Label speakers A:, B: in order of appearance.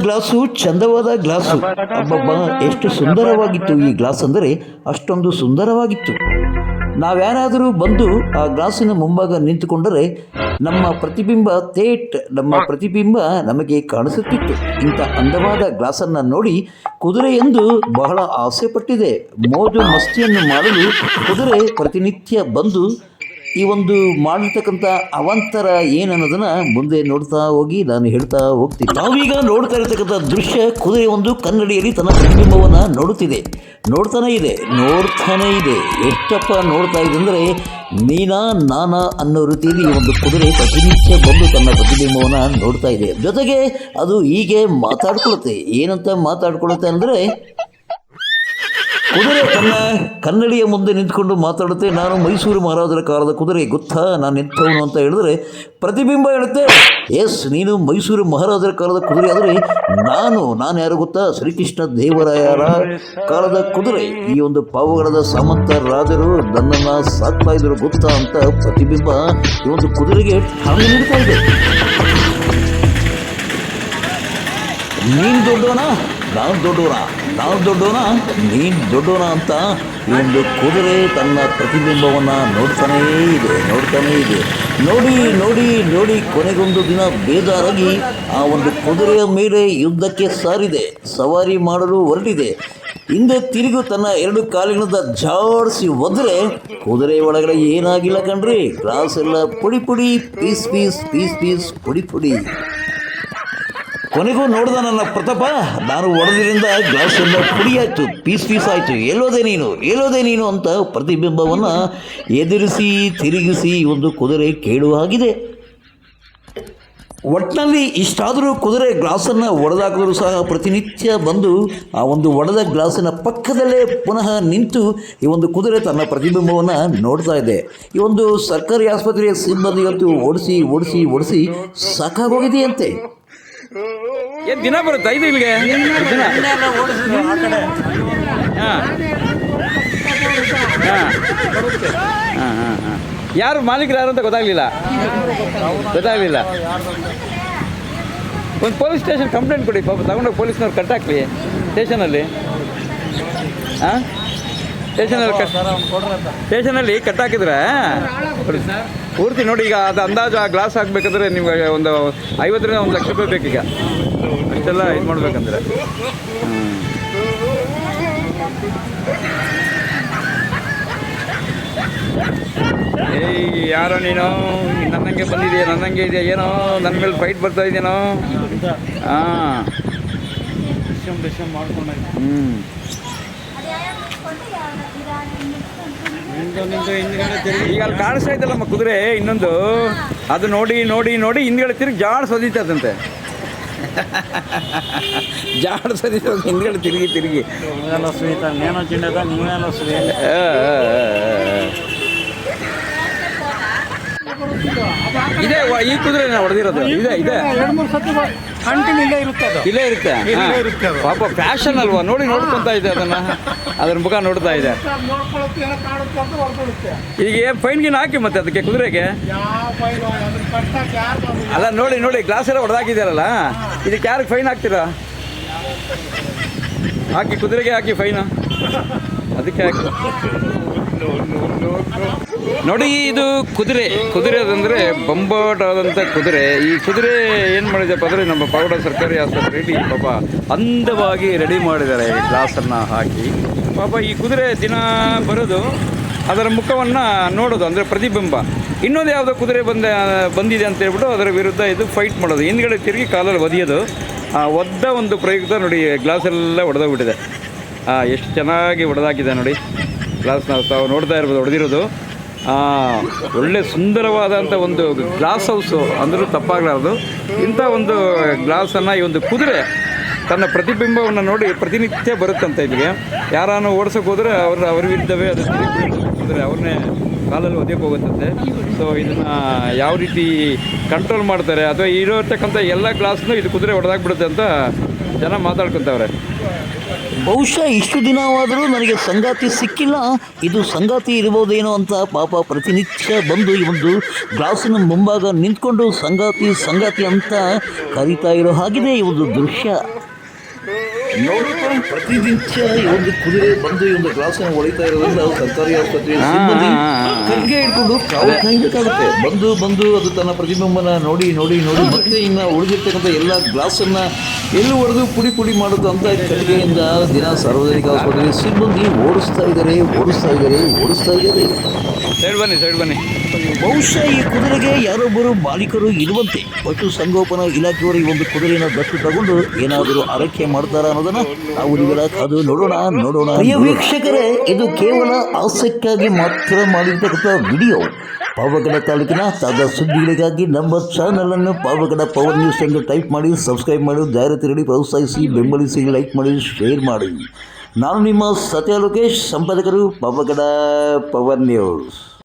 A: Glass, ಚಂದವಾದ glass. ಅಬ್ಬಬ್ಬ, ಎಷ್ಟು ಸುಂದರವಾಗಿತ್ತು ಈ ಗ್ಲಾಸ್ ಅಂದರೆ ಅಷ್ಟೊಂದು ಸುಂದರವಾಗಿತ್ತು. ನಾವ್ಯಾರಾದರೂ ಬಂದು ಆ ಗ್ಲಾಸಿನ ಮುಂಭಾಗ ನಿಂತುಕೊಂಡರೆ ನಮ್ಮ ಪ್ರತಿಬಿಂಬ ನಮಗೆ ಕಾಣಿಸುತ್ತಿತ್ತು. ಇಂಥ ಅಂದವಾದ ಗ್ಲಾಸನ್ನು ನೋಡಿ ಕುದುರೆ ಎಂದು ಬಹಳ ಆಸೆ ಪಟ್ಟಿದೆ. ಮೋಜು ಮಸ್ತಿಯನ್ನು ಮಾಡಲು ಕುದುರೆ ಪ್ರತಿನಿತ್ಯ ಬಂದು ಈ ಒಂದು ಮಾಡಿರ್ತಕ್ಕಂಥ ಅವಾಂತರ ಏನನ್ನೋದನ್ನು ಮುಂದೆ ನೋಡ್ತಾ ಹೋಗಿ ನಾನು ಹೇಳ್ತಾ ಹೋಗ್ತೀನಿ. ನಾವೀಗ ನೋಡ್ತಾ ಇರತಕ್ಕಂಥ ದೃಶ್ಯ, ಕುದುರೆ ಒಂದು ಕನ್ನಡಿಯಲ್ಲಿ ತನ್ನ ಪ್ರತಿಬಿಂಬವನ್ನು ನೋಡ್ತಾನೆ ಇದೆ. ಎಷ್ಟಪ್ಪ ನೋಡ್ತಾ ಇದೆ ಅಂದರೆ ನೀನಾ ನಾನಾ ಅನ್ನೋ ರೀತಿಯಲ್ಲಿ ಈ ಒಂದು ಕುದುರೆ ಪ್ರತಿನಿತ್ಯ ಬಂದು ತನ್ನ ಪ್ರತಿಬಿಂಬವನ್ನು ನೋಡ್ತಾ ಇದೆ. ಜೊತೆಗೆ ಅದು ಹೀಗೆ ಮಾತಾಡ್ಕೊಳ್ಳುತ್ತೆ. ಏನಂತ ಮಾತಾಡ್ಕೊಳ್ಳುತ್ತೆ ಅಂದರೆ, ಕುದುರೆ ತನ್ನ ಕನ್ನಡಿಯ ಮುಂದೆ ನಿಂತ್ಕೊಂಡು ಮಾತಾಡುತ್ತೆ, ನಾನು ಮೈಸೂರು ಮಹಾರಾಜರ ಕಾಲದ ಕುದುರೆ, ಗೊತ್ತಾ ನಾನು ಎಂಥವನು ಅಂತ ಹೇಳಿದ್ರೆ ಪ್ರತಿಬಿಂಬ ಹೇಳುತ್ತೆ, ಎಸ್ ನೀನು ಮೈಸೂರು ಮಹಾರಾಜರ ಕಾಲದ ಕುದುರೆ ಆದರೆ ನಾನು ಯಾರು ಗೊತ್ತಾ, ಶ್ರೀಕೃಷ್ಣ ದೇವರಾಯರ ಕಾಲದ ಕುದುರೆ. ಈ ಒಂದು ಪಾವಗಡದ ಸಾಮಂತ ರಾಜರು ನನ್ನನ್ನು ಸಾಕ್ತಾ ಇದ್ರು ಗೊತ್ತಾ ಅಂತ ಪ್ರತಿಬಿಂಬ ಈ ಒಂದು ಕುದುರೆಗೆ ಠಾಂಗ ನೀಡ್ತಾ ಇದೆ. ನೀನು ದೊಡ್ಡವನ, ನಾನು ದೊಡ್ಡವನ, ನೀನು ದೊಡ್ಡವನ ಅಂತ ಈ ಒಂದು ಕುದುರೆ ತನ್ನ ಪ್ರತಿಬಿಂಬವನ್ನು ನೋಡ್ತಾನೇ ಇದೆ. ನೋಡಿ ಕೊನೆಗೊಂದು ದಿನ ಬೇಜಾರಾಗಿ ಆ ಒಂದು ಕುದುರೆಯ ಮೇಲೆ ಯುದ್ಧಕ್ಕೆ ಸಾರಿದೆ. ಸವಾರಿ ಮಾಡಲು ಹೊರಟಿದೆ. ಹಿಂದೆ ತಿರುಗಿ ತನ್ನ 2 ಕಾಲಿನಿಂದ ಜಾಡಿಸಿ ಒದ್ರೆ ಕುದುರೆ ಒಳಗಡೆ ಏನಾಗಿಲ್ಲ ಕಣ್ರಿ, ಗ್ಲಾಸ್ ಎಲ್ಲ ಪುಡಿ ಪೀಸ್ ಪುಡಿ. ಕೊನೆಗೂ ನೋಡ್ದ ನನ್ನ ಪ್ರತಾಪ, ನಾನು ಒಡೆದ್ರಿಂದ ಗ್ಲಾಸ್ ಎಲ್ಲ ಪುಡಿ ಆಯಿತು, ಪೀಸ್ ಆಯಿತು. ಎಲ್ಲೋದೆ ನೀನು ಅಂತ ಪ್ರತಿಬಿಂಬವನ್ನು ಎದುರಿಸಿ ತಿರುಗಿಸಿ ಒಂದು ಕುದುರೆ ಕೇಳುವ ಹಾಗಿದೆ. ಒಟ್ಟಿನಲ್ಲಿ ಇಷ್ಟಾದರೂ ಕುದುರೆ ಗ್ಲಾಸನ್ನು ಒಡೆದಾಕಿದ್ರು ಸಹ ಪ್ರತಿನಿತ್ಯ ಬಂದು ಆ ಒಂದು ಒಡೆದ ಗ್ಲಾಸಿನ ಪಕ್ಕದಲ್ಲೇ ಪುನಃ ನಿಂತು ಈ ಒಂದು ಕುದುರೆ ತನ್ನ ಪ್ರತಿಬಿಂಬವನ್ನು ನೋಡ್ತಾ ಇದೆ. ಈ ಒಂದು ಸರ್ಕಾರಿ ಆಸ್ಪತ್ರೆಯ ಸಿಬ್ಬಂದಿಗಂತೂ ಓಡಿಸಿ ಸಾಕಾಗೋಗಿದೆಯಂತೆ.
B: ಏನು ದಿನ ಬರುತ್ತೆ ಇದು ಇಲ್ಲಿಗೆ? ಯಾರು ಮಾಲೀಕರು ಯಾರು ಅಂತ ಗೊತ್ತಾಗಲಿಲ್ಲ. ಒಂದು ಪೊಲೀಸ್ ಸ್ಟೇಷನ್ ಕಂಪ್ಲೇಂಟ್ ಕೊಡಿ ಪಾಪ, ತಗೊಂಡೋಗಿ ಪೊಲೀಸ್ನವ್ರು ಕಟ್ಟಾಕ್ಲಿ ಸ್ಟೇಷನಲ್ಲಿ. ಸ್ಟೇಷನಲ್ಲಿ ಕಟ್ಟಾಕಿದ್ರೆ ಪೂರ್ತಿ ನೋಡಿ. ಈಗ ಅದು ಅಂದಾಜು ಆ ಗ್ಲಾಸ್ ಹಾಕ್ಬೇಕಾದ್ರೆ ನಿಮ್ಗೆ ಒಂದು 50ರಿಂದ 1 ಲಕ್ಷ ರೂಪಾಯಿ ಬೇಕೀಗ, ಅಷ್ಟೆಲ್ಲ ಇದು ಮಾಡ್ಬೇಕಂದ್ರೆ. ಯಾರೋ ನೀನು ನನ್ನಂಗೆ ಬಂದಿದೆಯಾ, ನನ್ನಂಗೆ ಇದೆಯಾ, ಏನೋ ನನ್ನ ಮೇಲೆ ಫೈಟ್ ಬರ್ತಾ ಇದೆಯೇನೋ. ಈಗ ಅಲ್ಲಿ ಕಾಣಿಸ್ತಾ ಇದ್ದಲ್ಲಮ್ಮ ಕುದುರೆ ಇನ್ನೊಂದು, ಅದು ನೋಡಿ ಹಿಂದ್ಗಡೆ ತಿರುಗಿ ಜಾಡ್ಸೋದಿತ್ತದಂತೆ. ಹಿಂದ್ಗಡೆ ತಿರುಗಿ ಇದೆ. ಈ ಕುದುರೆ ಹೊಡೆದಿರೋದು ಇದೆ. ಇಲ್ಲೇ ಇರುತ್ತೆ. ಪಾಪ ಫ್ಯಾಷನ್ ಅಲ್ವಾ, ನೋಡ್ಕೊತಾ ಇದೆ ಅದರ ಮುಖ ನೋಡ್ತಾ ಇದೆ. ಈಗ ಫೈನ್ಗಿನ್ ಹಾಕಿ ಮತ್ತೆ ಅದಕ್ಕೆ ಕುದುರೆಗೆ ಅಲ್ಲ, ನೋಡಿ ಗ್ಲಾಸ್ ಎಲ್ಲ ಹೊಡೆದಾಕಿದಾರಲ್ಲ, ಇದಕ್ಕೆ ಯಾರಿಗೆ ಫೈನ್ ಹಾಕ್ತೀರಾ? ಹಾಕಿ ಕುದುರೆಗೆ ಹಾಕಿ ಫೈನ್, ಅದಕ್ಕೆ ಹಾಕಿ. ನೋಡಿ ಇದು ಕುದುರೆ ಅದಂದರೆ ಬೊಂಬಾಟಾದಂಥ ಕುದುರೆ. ಈ ಕುದುರೆ ಏನು ಮಾಡಿದೆಪ್ಪ ಅಂದರೆ ನಮ್ಮ ಪಾವಗಡ ಸರ್ಕಾರಿ ಆಸ್ಪತ್ರೆಯಲ್ಲಿ ಪಾಪ ಅಂದವಾಗಿ ರೆಡಿ ಮಾಡಿದ್ದಾರೆ ಗ್ಲಾಸನ್ನು ಹಾಕಿ. ಪಾಪ ಈ ಕುದುರೆ ದಿನ ಬರೋದು, ಅದರ ಮುಖವನ್ನು ನೋಡೋದು ಅಂದರೆ ಪ್ರತಿಬಿಂಬ. ಇನ್ನೊಂದು ಯಾವುದೋ ಕುದುರೆ ಬಂದಿದೆ ಅಂತ ಹೇಳ್ಬಿಟ್ಟು ಅದರ ವಿರುದ್ಧ ಇದು ಫೈಟ್ ಮಾಡೋದು, ಹಿಂದ್ಗಡೆ ತಿರುಗಿ ಕಾಲಲ್ಲಿ ಒದೆಯೋದು. ಒದ್ದ ಒಂದು ಪ್ರಯುಕ್ತ ನೋಡಿ ಗ್ಲಾಸೆಲ್ಲ ಹೊಡೆದೋಗ್ಬಿಟ್ಟಿದೆ. ಎಷ್ಟು ಚೆನ್ನಾಗಿ ಹೊಡೆದಾಕಿದೆ ನೋಡಿ ಗ್ಲಾಸ್. ತಾವು ನೋಡ್ತಾ ಇರ್ಬೋದು ಹೊಡೆದಿರೋದು. ಒಳ್ಳೆ ಸುಂದರವಾದಂಥ ಒಂದು ಗ್ಲಾಸ್ ಹೌಸು ಅಂದರೂ ತಪ್ಪಾಗಲಾರ್ದು. ಇಂಥ ಒಂದು ಗ್ಲಾಸನ್ನು ಈ ಒಂದು ಕುದುರೆ ತನ್ನ ಪ್ರತಿಬಿಂಬವನ್ನು ನೋಡಿ ಪ್ರತಿನಿತ್ಯ ಬರುತ್ತಂತ ಇಲ್ಲಿಗೆ. ಯಾರನ್ನು ಓಡಿಸೋಕೆ ಹೋದರೆ ಅವ್ರ ವಿರುದ್ಧವೇ ಅದು ಕುದುರೆ ಅವ್ರನ್ನೇ ಕಾಲಲ್ಲಿ ಒದೆಗೆ ಹೋಗುತ್ತಂತೆ. ಸೊ ಇದನ್ನು ಯಾವ ರೀತಿ ಕಂಟ್ರೋಲ್ ಮಾಡ್ತಾರೆ ಅಥವಾ ಇರೋತಕ್ಕಂಥ ಎಲ್ಲ ಗ್ಲಾಸ್ನೂ ಇದು ಕುದುರೆ ಹೊಡೆದಾಗ್ಬಿಡುತ್ತೆ ಅಂತ ಜನ ಮಾತಾಡ್ಕೊತವ್ರೆ.
A: ಬಹುಶಃ ಇಷ್ಟು ದಿನವಾದರೂ ನನಗೆ ಸಂಗಾತಿ ಸಿಕ್ಕಿಲ್ಲ, ಇದು ಸಂಗಾತಿ ಇರ್ಬೋದೇನೋ ಅಂತ ಪಾಪ ಪ್ರತಿನಿತ್ಯ ಬಂದು ಈ ಒಂದು ಗ್ಲಾಸಿನ ಮುಂಭಾಗ ನಿಂತ್ಕೊಂಡು ಸಂಗಾತಿ ಸಂಗಾತಿ ಅಂತ ಕರೀತಾ ಇರೋ ಹಾಗಿದೆ ಈ ಒಂದು ದೃಶ್ಯ. ನೋಡಿಕೊಂಡು ಪ್ರತಿನಿತ್ಯ ಈ ಒಂದು ಕುದುರೆ ಬಂದು ಈ ಒಂದು ಗ್ಲಾಸನ್ನು ಹೊಡಿತಾ ಇರೋದ್ರಿಂದ ಸರ್ಕಾರಿ ಆಸ್ಪತ್ರೆಯ ಸಿಬ್ಬಂದಿ ಕಟ್ಟಿಗೆ ಹಿಡ್ಕೊಂಡು ಕಾಯಬೇಕಾಗುತ್ತೆ. ಬಂದು ಅದು ತನ್ನ ಪ್ರತಿಬಿಂಬನ ನೋಡಿ ಮತ್ತೆ ಇನ್ನು ಉಳಿದಿರ್ತಕ್ಕಂಥ ಎಲ್ಲ ಗ್ಲಾಸನ್ನು ಎಲ್ಲಿ ಹೊಡೆದು ಪುಡಿ ಮಾಡೋದು ಅಂತ ಕಟ್ಟಿಗೆಯಿಂದ ದಿನ ಸಾರ್ವಜನಿಕ ಆಸ್ಪತ್ರೆಯ ಸಿಬ್ಬಂದಿ ಓಡಿಸ್ತಾ ಇದ್ದಾರೆ.
B: ಸೈಡ್ ಬನ್ನಿ.
A: ಬಹುಶಃ ಈ ಕುದುರೆಗೆ ಯಾರೊಬ್ಬರು ಮಾಲೀಕರು ಇರುವಂತೆ. ಪಶು ಸಂಗೋಪನಾ ಇಲಾಖೆಯವರು ಈ ಒಂದು ಕುದುರೆಯನ್ನು ದತ್ತು ತಗೊಂಡು ಏನಾದರೂ ಆರೈಕೆ ಮಾಡ್ತಾರಾ ಅನ್ನೋದನ್ನ ನಾವು ನೀವೆಲ್ಲ ಕಾದು ನೋಡೋಣ. ಪ್ರಿಯ ವೀಕ್ಷಕರೇ, ಇದು ಕೇವಲ ಹಾಸ್ಯಕ್ಕಾಗಿ ಮಾತ್ರ ಮಾಡಿರ್ತಕ್ಕಂಥ ವಿಡಿಯೋ. ಪಾವಗಡ ತಾಲೂಕಿನ ತಾಜಾ ಸುದ್ದಿಗಳಿಗಾಗಿ ನಮ್ಮ ಚಾನಲನ್ನು ಪಾವಗಡ ಪವರ್ ನ್ಯೂಸ್ ಎಂದು ಟೈಪ್ ಮಾಡಿ, ಸಬ್ಸ್ಕ್ರೈಬ್ ಮಾಡಿ, ಜಾಹೀರಾತು ನೀಡಿ ಪ್ರೋತ್ಸಾಹಿಸಿ, ಬೆಂಬಲಿಸಿ, ಲೈಕ್ ಮಾಡಿ, ಶೇರ್ ಮಾಡಿ. ನಾನು ನಿಮ್ಮ ಸತ್ಯ ಲೋಕೇಶ್, ಸಂಪಾದಕರು ಪಾವಗಡ ಪವರ್ ನ್ಯೂಸ್.